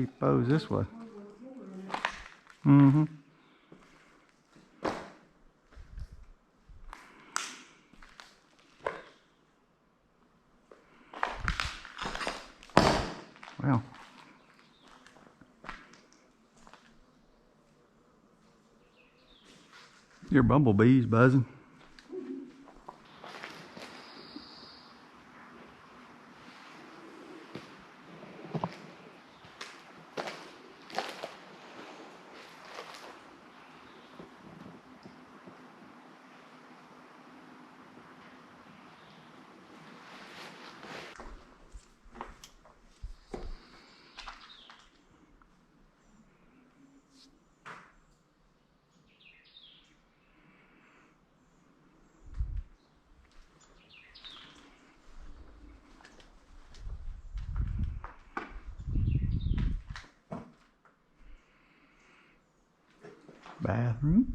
decompose this way. Mm-hmm. Well. Your bumblebee's buzzing. Bathroom,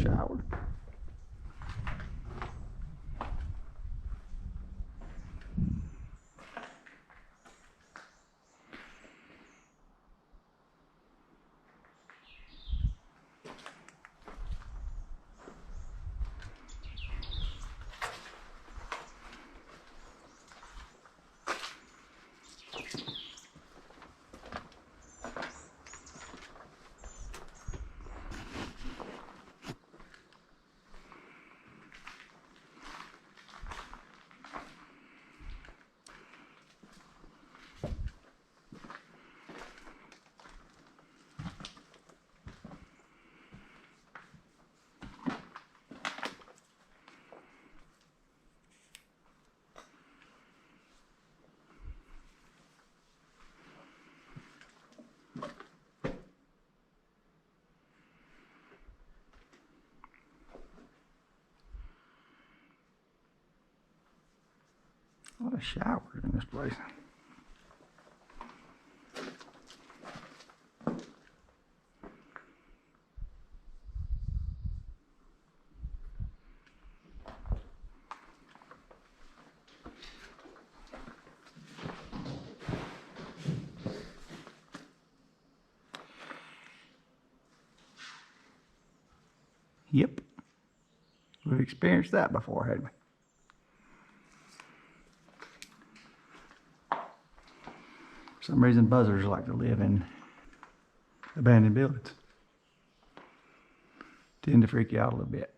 shower. A lot of showers in this place. Yep. We've experienced that before, hadn't we? For some reason, buzzards like to live in abandoned buildings. Tend to freak you out a little bit.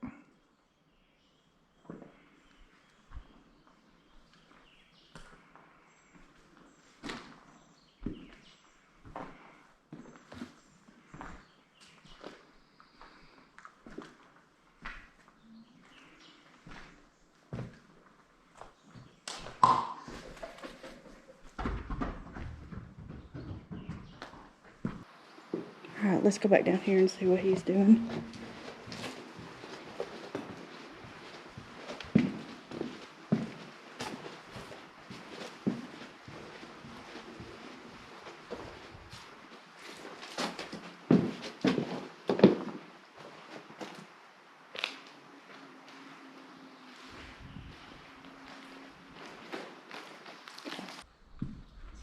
All right, let's go back down here and see what he's doing.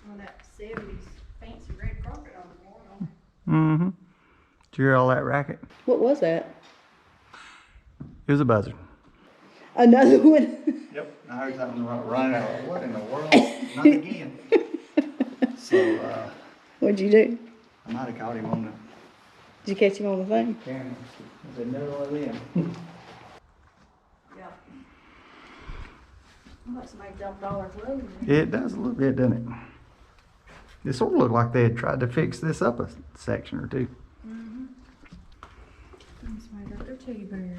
Some of that 70s fancy red carpet on the wall. Mm-hmm. Did you hear all that racket? What was that? It was a buzzard. Another one. Yep. I heard something running out. What in the world? Not again. So, What'd you do? I might have caught him on the Did you catch him on the thing? camera. There's another one of them. Yeah. Looks like somebody dumped all their clothes in. It does a little bit, doesn't it? It sort of looked like they had tried to fix this up a section or two. Somebody got their teddy bear.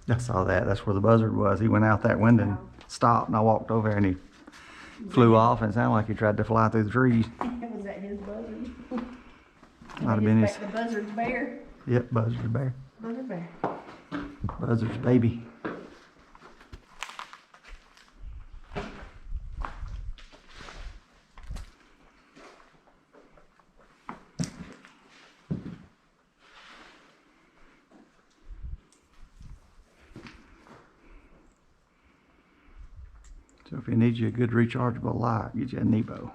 I saw that. That's where the buzzard was. He went out that window and stopped, and I walked over there, and he flew off, and it sounded like he tried to fly through the trees. Was that his buzzard? Might have been his. The buzzard's bear. Yep, buzzard's bear. Buzzard bear. Buzzard's baby. So if you need you a good rechargeable light, get you a Nebo.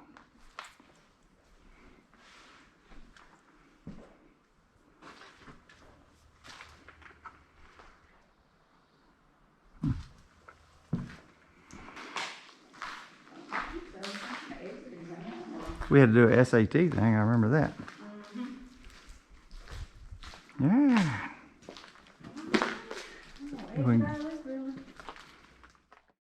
We had to do a SAT thing, I remember that. Yeah. Everybody